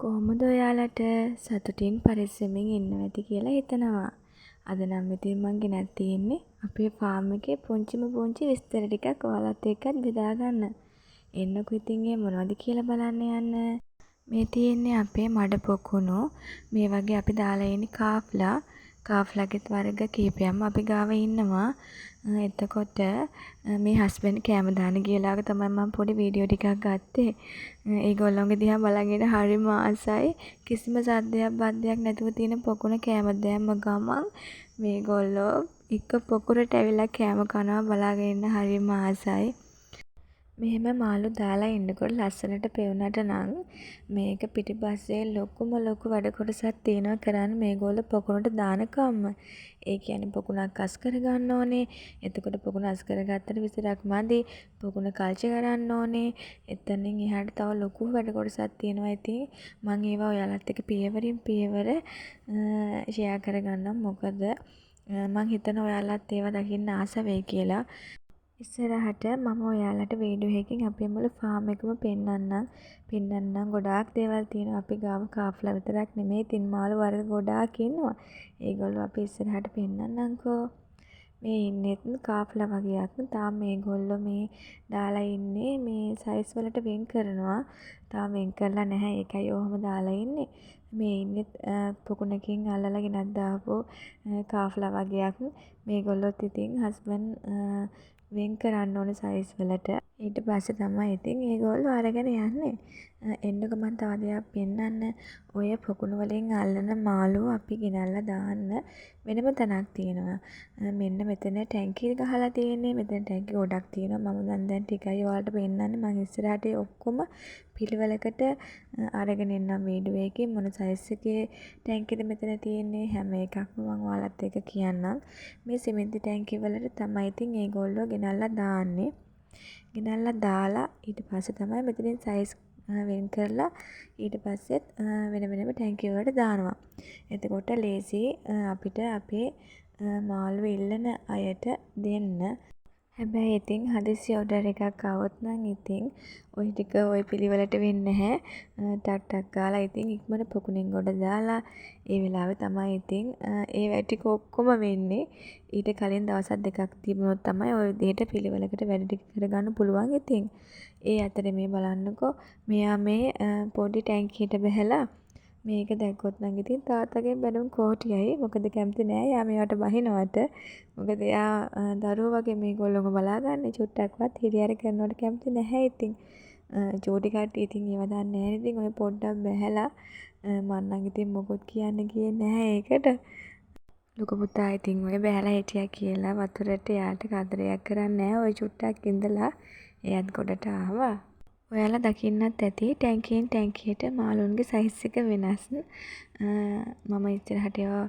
කොහොමද ඔයාලට සතුටින් පරිස්සමින් ඉන්න ඇති කියලා හිතනවා. අද නම් ඉතින් මං ගෙනත් තියෙන්නේ අපේ ෆාම් එකේ පුංචිම පුංචි විස්තර ටිකක් ඔයාලත් එක්කත් බෙදා ගන්න. එන්නකෝ ඉතින් ඒ මොනවද කියලා බලන්න යන්න. මේ තියෙන්නේ අපේ මඩ පොකුණු. මේ වගේ අපි දාලා ඉන්නේ කාෆ්ලා. කාෆ්ලාගෙත් වර්ග කීපයක්ම අපි ගාව ඉන්නවා. එතකොට මේ හස්බන්ඩ් කෑම දාන්න ගියලාක තමයි මම පොඩි වීඩියෝ ටිකක් ගත්තේ. ඒගොල්ලෝගේ දිහා බලගෙන හරිම ආසයි. කිසිම සද්දයක් බද්දයක් නැතුව තියෙන පොකුණ කෑම දැම්ම ගමන් මේගොල්ලෝ එක පොකුරට ඇවිල්ලා කෑම කනවා බලාගෙන ඉන්න හරිම ආසයි. මෙහෙම මාළු දාලා ඉන්නකොට ලස්සනට පෙවුනට නම් මේක පිටිපස්සේ ලොකුම ලොකු වැඩ කොටසක් තියෙනවා කරන්න මේගොල්ලෝ පොකුණට දාන කම්ම. ඒ කියන්නේ පොකුණක් අස් කරගන්න ඕනේ. එතකොට පොකුණ අස් කරගත්තට විතරක් මදි. පොකුණ කල්චි කරන්න ඕනේ. එතනින් එහාට තව ලොකු වැඩ කොටසක් තියෙනවා. ඉතින් මම ඒවා ඔයාලත් එක්ක පියවරින් පියවර ෂෙයා කරගන්නම්. මොකද මම හිතනවා ඔයාලත් ඒවා දකින්න ආස වෙයි කියලා. ඉස්සරහට මම ඔයාලට වීඩියෝ එකකින් අපේ මුළු ෆාම් එකම පෙන්නන්නම්. ගොඩාක් දේවල් තියෙනවා අපි ගාව කාෆ්ලා විතරක් නෙමෙයි තින් මාළු වර්ග ගොඩාක් ඉන්නවා. ඒගොල්ලෝ අපි ඉස්සරහට පෙන්නන්නම්කෝ. මේ ඉන්නෙත් කාෆ්ලා වගේක්. තාම මේගොල්ලෝ මේ දාලා ඉන්නේ මේ සයිස් වලට වෙන් කරනවා. තාම වෙන් කරලා නැහැ. ඒකයි ඔහොම දාලා ඉන්නේ. මේ ඉන්නෙත් පොකුණකින් අල්ලලා ගෙනත් දාපු කාෆ්ලා වගේක්. මේගොල්ලොත් ඉතින් හස්බන්ඩ් වෙන් කරන්න ඕනේ සයිස් වලට. ඊට පස්සේ තමයි ඉතින් ඒගොල්ලෝ අරගෙන යන්නේ. එන්නකො මම තව දෙයක් පෙන්නන්න. ඔය පොකුණු වලින් අල්ලන මාළු අපි ගෙනල්ලා දාන්න වෙනම තැනක් තියෙනවා. මෙන්න මෙතන ටැංකිය ගහලා තියෙන්නේ. මෙතන ටැංකි ගොඩක් තියෙනවා. මම දැන් ටිකයි ඔයාලට පෙන්නන්නේ. මම ඉස්සරහට ඔක්කොම පිළිවෙලකට අරගෙන එන්නම් වීඩියෝ එකේ මොන සයිස් එකේ ටැංකියද මෙතන තියෙන්නේ හැම එකක්ම මම ඔයාලත් එක්ක කියන්නම්. මේ සිමෙන්ති ටැංකිය වලට තමයි ඉතින් ඒගොල්ලෝ ගෙනල්ලා දාන්නේ. ගෙනල්ලා දාලා ඊට පස්සේ තමයි මෙතනින් සයිස් වෙන් කරලා ඊට පස්සෙත් වෙන වෙනම ටැංකිය වලට දානවා. එතකොට ලේසි අපිට අපේ මාළු ඉල්ලන අයට දෙන්න. හැබැයි ඉතින් හදිසි ඔඩර් එකක් આવොත් නම් ඉතින් ওই ටික ওই පිළිවෙලට වෙන්නේ නැහැ. ටක් ගාලා ඉතින් ඉක්මන පොකුණෙන් ගොඩ දාලා ඒ වෙලාවේ තමයි ඉතින් ඒ වැඩ ටික ඔක්කොම වෙන්නේ. ඊට කලින් දවස් දෙකක් තිබුණොත් තමයි ওই විදිහට පිළිවෙලකට වැඩ ටික කරගන්න පුළුවන් ඉතින්. ඒ අතරේ මේ බලන්නකෝ මෙයා මේ පොඩි ටැංකියට බහැලා මේක දැක්කොත් නම් ඉතින් තාත්තගේ බැනුම් කෝටියයි. මොකද කැමති නෑ යා මේවට බහිනවට. මොකද එයා දරුවෝ වගේ මේගොල්ලෝව බලාගන්නේ චුට්ටක්වත් හිරිහැර කරනවට කැමති නැහැ ඉතින්. චූටි කට්ටිය ඉතින් ඒව දන්නේ නැහැ ඉතින් ඔය පොඩ්ඩක් බැහැලා මම නම් ඉතින් මොකොත් කියන්න ගියේ නැහැ ඒකට. ලොකු පුතා ඉතින් ඔය බැහැලා හිටියා කියලා වතුරට යාට කරදරයක් කරන්නේ නැහැ. ඔය චුට්ටක් ඉඳලා එයත් ගොඩට ආවා. ඔයාලා දකින්නත් ඇති ටැංකියෙන් ටැංකියට මාළුන්ගේ සයිස් එක වෙනස්. මම ඉස්සරහට ඒවා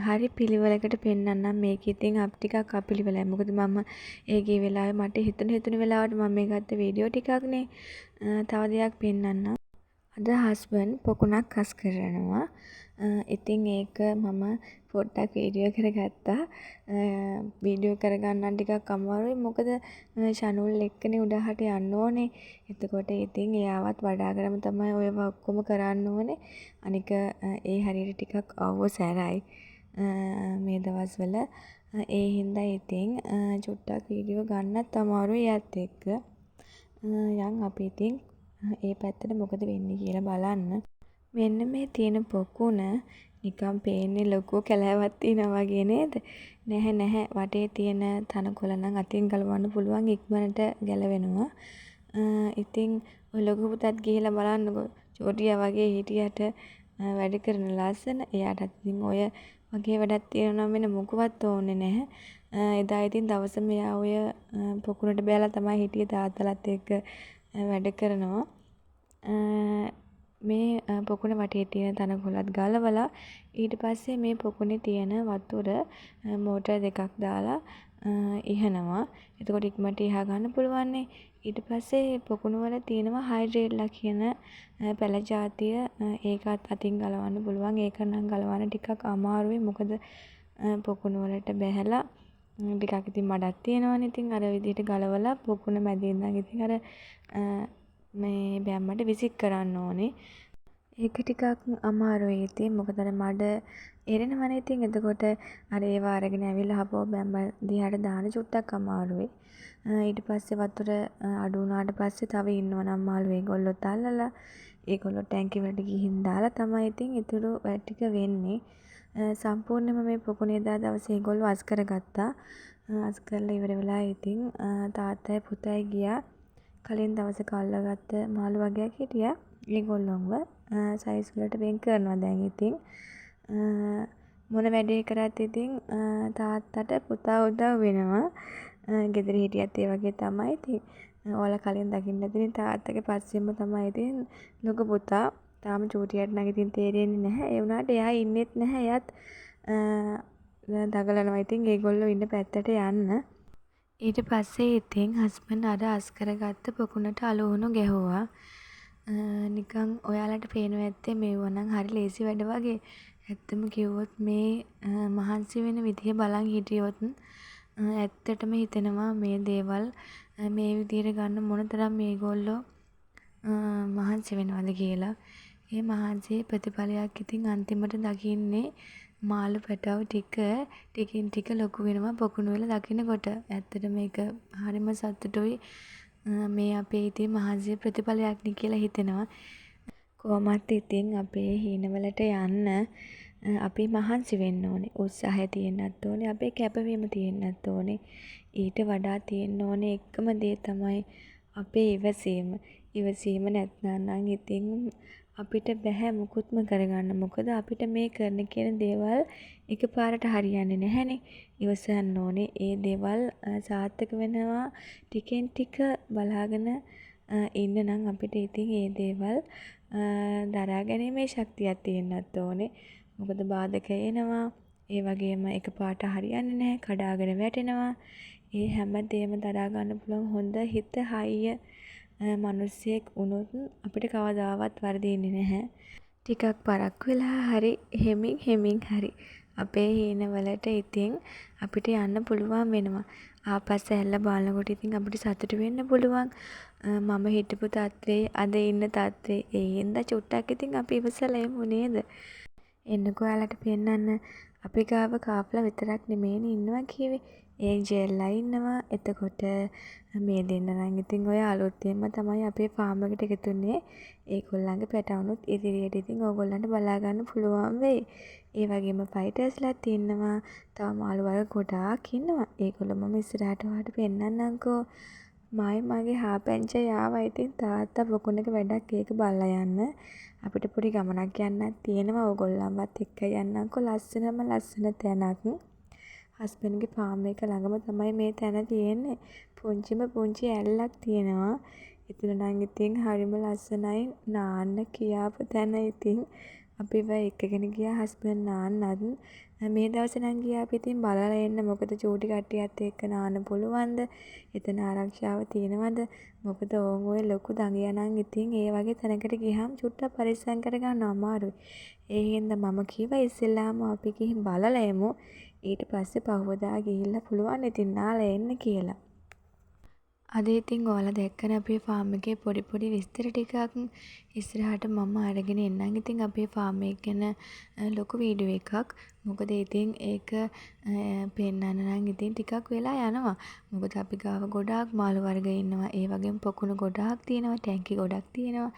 හරි පිළිවෙලකට පෙන්නන්නම්. මේක ඉතින් ටිකක් අපිළිවෙලයි. මොකද මම ඒ ගිය වෙලාවේ මට හිතුණු වෙලාවට මම මේ ගත්ත වීඩියෝ ටිකක්නේ. තව දෙයක් පෙන්නන්නම්. අද හස්බන්ඩ් පොකුණක් අස් කරනවා. ඉතින් ඒක මම පොඩ්ඩක් වීඩියෝ කරගත්තා. වීඩියෝ කරගන්න ටිකක් අමාරුයි. මොකද ෂනුල් එක්කනේ උඩහට යන්න ඕනේ. එතකොට ඉතින් එයාවත් වඩාගෙනම තමයි ඔයව ඔක්කොම කරන්න ඕනේ. අනික ඒ හරියට ටිකක් අවසරයි. මේ දවස්වල ඒ හින්දා ඉතින් චුට්ටක් වීඩියෝ ගන්නත් අමාරුයි එයත් එක්ක. යන් අපි ඉතින් ඒ පැත්තට මොකද වෙන්නේ කියලා බලන්න. මෙන්න මේ තියෙන පොකුණ නිකන් පේන්නේ ලොකු කැලෑවක් තියෙනවා වගේ නේද? නැහැ වටේ තියෙන තනකොළ නම් අතින් ගලවන්න පුළුවන් ඉක්මනට ගැලවෙනවා. ඉතින් ඔය ලොකු පුතත් ගිහිල්ලා බලන්නකෝ චෝටියා වගේ හිටියට වැඩ කරන ලස්සන. එයාටත් ඉතින් ඔය වගේ වැඩක් තියෙනවා වෙන මොකවත් ඕනේ නැහැ. එදා ඉතින් දවසම එයා ඔය පොකුණට බැලලා තමයි හිටියේ තාත්තලාත් එක්ක වැඩ කරනවා. මේ පොකුණ වටේ තියෙන තනකොළත් ගලවලා ඊට පස්සේ මේ පොකුණේ තියෙන වතුර මෝටර් දෙකක් දාලා ඉහනවා. එතකොට ඉක්මනට ඉහා ගන්න පුළුවන් නේ. ඊට පස්සේ පොකුණු වල තියෙනවා හයිඩ්‍රේට්ලා කියන පැල జాතිය. ඒකත් අතින් ගලවන්න පුළුවන්. ඒක නම් ගලවන්න ටිකක් අමාරුයි. මොකද පොකුණු වලට බැහැලා ටිකක් ඉතින් මඩක් තියෙනවනේ. ඉතින් අර විදිහට ගලවලා පොකුණ මැදින් ඉඳන් ඉතින් අර මේ බැම්මට විසික් කරන්න ඕනේ. ඒක ටිකක් අමාරුයි ඉතින්. මොකද අර මඩ එරෙනවනේ ඉතින්. එතකොට අර ඒවා අරගෙන ඇවිල්ලා හපුවා බැම්ම දිහාට දාන්න චුට්ටක් අමාරුයි. ඊට පස්සේ වතුර අඩු වුණාට පස්සේ තව ඉන්නවනම් අම්මාළු ඒගොල්ලොත් අල්ලලා ඒගොල්ලෝ ටැංකිය වලට ගිහින් දාලා තමයි ඉතින් ඉතුරු වැඩ ටික වෙන්නේ. සම්පූර්ණයෙන්ම මේ පොකුණේ දා දවසේ ඒගොල්ලෝ අස් කරගත්තා. අස් කරලා ඉවර වෙලා ඉතින් තාත්තයි පුතයි ගියා. කලින් දවසක අල්ලගත්ත මාළු වගයක් හිටියා. ඒගොල්ලොන්ව සයිස් වලට වෙන් කරනවා දැන් ඉතින්. මොන වැඩේ කරත් ඉතින් තාත්තට පුතා උදව් වෙනවා. ගෙදර හිටියත් ඒ වගේ තමයි. ඉතින් ඔයාලා කලින් දකින්න ඇතිනේ තාත්තගේ පස්සෙන්ම තමයි ඉතින් ලොකු පුතා. තාම චූටියට නම් ඉතින් තේරෙන්නේ නැහැ. ඒ වුණාට එයා ඉන්නෙත් නැහැ. එයාත් දඟලනවා ඉතින් ඒගොල්ලෝ ඉන්න පැත්තට යන්න. ඊට පස්සේ ඉතින් හස්බන්ඩ් අර අස් කරගත්ත පොකුණට අලුහුණු ගැහුවා. නිකන් ඔයාලට පේනවා ඇත්තේ මේවා නම් හරි ලේසි වැඩ වගේ. ඇත්තම කිව්වොත් මේ මහන්සි වෙන විදිය බලන් හිටියොත් ඇත්තටම හිතෙනවා මේ දේවල් මේ විදියට ගන්න මොනතරම් මේගොල්ලෝ මහන්සි වෙනවද කියලා. ඒ මහන්සියේ ප්‍රතිඵලයක් ඉතින් අන්තිමට දකින්නේ මාළු පැටව් ටිකින් ටික ලොකු වෙනවා පොකුණු වෙලා දකින්නකොට. ඇත්තට මේක හරිම සතුටුයි. මේ අපේ ඉතින් මහන්සියේ ප්‍රතිඵලයක් නේ කියලා හිතෙනවා. කොහොමත් ඉතින් අපේ හීනවලට යන්න අපි මහන්සි වෙන්න ඕනේ. උත්සාහය තියෙන්නත් ඕනේ. අපේ කැපවීම තියෙන්නත් ඕනේ. ඊට වඩා තියෙන්න ඕනේ එකම දේ තමයි අපේ ඉවසීම. ඉවසීම නැත්නම් ඉතින් අපිට බැහැ මුකුත්ම කරගන්න. මොකද අපිට මේ කරන කියන දේවල් එකපාරට හරියන්නේ නැහැනේ. ඉවසන්න ඕනේ. ඒ දේවල් සාර්ථක වෙනවා ටිකෙන් ටික බලාගෙන ඉන්න නම් අපිට ඉතින් ඒ දේවල් දරා ගැනීමේ ශක්තියක් තියෙන්නත් ඕනේ. මොකද බාධක එනවා. ඒ වගේම එකපාරට හරියන්නේ නැහැ. කඩාගෙන වැටෙනවා. ඒ හැම දෙයක්ම දරා ගන්න පුළුවන් හොඳ හිත හයිය මිනිස්සෙක් වුණොත් අපිට කවදාවත් වරදින්නේ නැහැ. ටිකක් පරක්කු වෙලා හරි හෙමින් හරි අපේ හීනවලට ඉතින් අපිට යන්න පුළුවන් වෙනවා. ආපස්ස ඇල්ල බලනකොට ඉතින් අපිට සතුටු වෙන්න පුළුවන්. මම හිටපු තත්ත්වේ අද ඉන්න තත්ත්වේ ඒ හින්දා චුට්ටක් ඉතින් අපි ඉවසලා එමු නේද? එන්නකෝ ඔයාලට පෙන්නන්න. අපි ගාව කාප්ලා විතරක් නෙමෙයිනේ ඉන්නවා කිව්වේ. ඒන්ජල්ලා ඉන්නවා. එතකොට මේ දෙන්න නම් ඉතින් ඔය අලුතෙන්ම තමයි අපේ ෆාම් එකට එකතු වුනේ. ඒගොල්ලන්ගේ පැටවුනුත් ඉදිරියට ඉතින් ඕගොල්ලන්ට බලා ගන්න පුළුවන් වෙයි. ඒ වගේම ෆයිටර්ස්ලාත් ඉන්නවා. තව මාළු වර්ග ගොඩාක් ඉන්නවා. ඒගොල්ලෝ මම ඉස්සරහට ඔයාලට පෙන්නන්නම්කෝ. මගේ හාපැංචා යාවා ඉතින් තාත්තා පොකුණක වැඩක් ඒක බලලා යන්න. අපිට පොඩි ගමනක් යන්නත් තියෙනවා. ඕගොල්ලන්වත් එක්ක යන්නම්කෝ. ලස්සන තැනක්. හස්බන්ඩ්ගේ ෆාම් එක ළඟම තමයි මේ තැන තියෙන්නේ. පුංචිම පුංචි ඇල්ලක් තියෙනවා. එතන නම් ඉතින් හරිම ලස්සනයි. නාන්න කියාපු තැන ඉතින් අපිව එක්කගෙන ගියා හස්බන්ඩ් නාන්නත්. මේ දවසේ නම් ගියා අපි ඉතින් බලලා එන්න. මොකද චූටි කට්ටියත් එක්ක නාන්න පුළුවන්ද? එතන ආරක්ෂාව තියෙනවද? මොකද ඕන් ඔය ලොකු දඟයා නම් ඉතින් ඒ වගේ තැනකට ගියහම චුට්ටක් පරිස්සම් කරගන්න අමාරුයි. ඒ හින්දා මම කිව්වා ඉස්සෙල්ලාම අපි ගිහින් බලලා එමු. ඊට පස්සේ පහුවදා ගිහිල්ලා පුළුවන් ඉතින් නාලා එන්න කියලා. අද ඉතින් ඔයාලා දැක්කනේ අපේ ෆාම් එකේ පොඩි විස්තර ටිකක්. ඉස්සරහට මම අරගෙන එන්නම් ඉතින් අපේ ෆාම් එක ගැන ලොකු වීඩියෝ එකක්. මොකද ඉතින් ඒක පෙන්නන්න නම් ඉතින් ටිකක් වෙලා යනවා. මොකද අපි ගාව ගොඩාක් මාළු වර්ග ඉන්නවා. ඒ වගේම පොකුණු ගොඩාක් තියෙනවා. ටැංකි ගොඩක් තියෙනවා.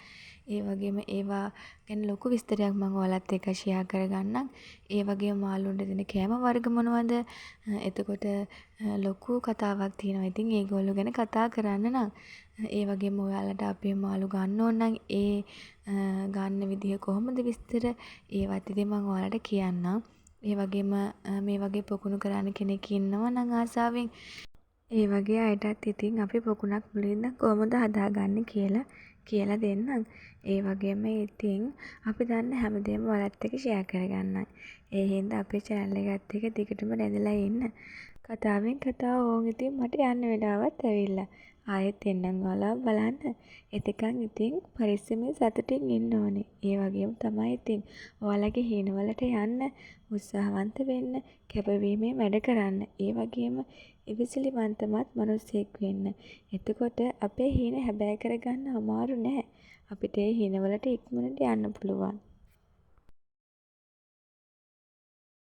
ඒ වගේම ඒවා ගැන ලොකු විස්තරයක් මම ඔයාලත් එක්ක ෂෙයා කරගන්නම්. ඒ වගේම මාළුන්ට දෙන කෑම වර්ග මොනවද? එතකොට ලොකු කතාවක් තියෙනවා. ඉතින් ඒගොල්ලෝ ගැන කතා කරන්න නම් ඒ වගේම ඔයාලට අපේ මාළු ගන්න ඕන නම් ඒ ගන්න විදිහ කොහොමද විස්තර ඒවත් ඉතින් මම ඔයාලට කියන්නම්. ඒ වගේම මේ වගේ පොකුණු කරන්න කෙනෙක් ඉන්නවා නම් ආසාවෙන් ඒ වගේ අයටත් ඉතින් අපි පොකුණක් මුලින්ම කොහොමද හදාගන්නේ කියලා දෙන්නම්. ඒ වගේම ඉතින් අපි දන්න හැමදේම ඔයාලත් එක්ක ෂෙයා කරගන්නම්. ඒ හින්දා අපේ channel එකත් එක්ක දිගටම රැඳිලා ඉන්න. කතාවෙන් කතාව ඕන් ඉතින් මට යන්න වෙලාවත් ඇවිල්ලා. ආයෙත් එන්නම් ඔයාලා බලන්න. එතකන් ඉතින් පරිස්සමෙන් සතුටින් ඉන්න ඕනේ. ඒ වගේම තමයි ඉතින් ඔයාලගේ හීනවලට යන්න උත්සාහවන්ත වෙන්න, කැපවීමෙන් වැඩ කරන්න. ඒ වගේම ඉවසිලිවන්තමත් මිනිස්සෙක් වෙන්න. එතකොට අපේ හීන හැබෑ කරගන්න අමාරු නෑ. අපිට ඒ හිණවලට ඉක්මනට යන්න පුළුවන්.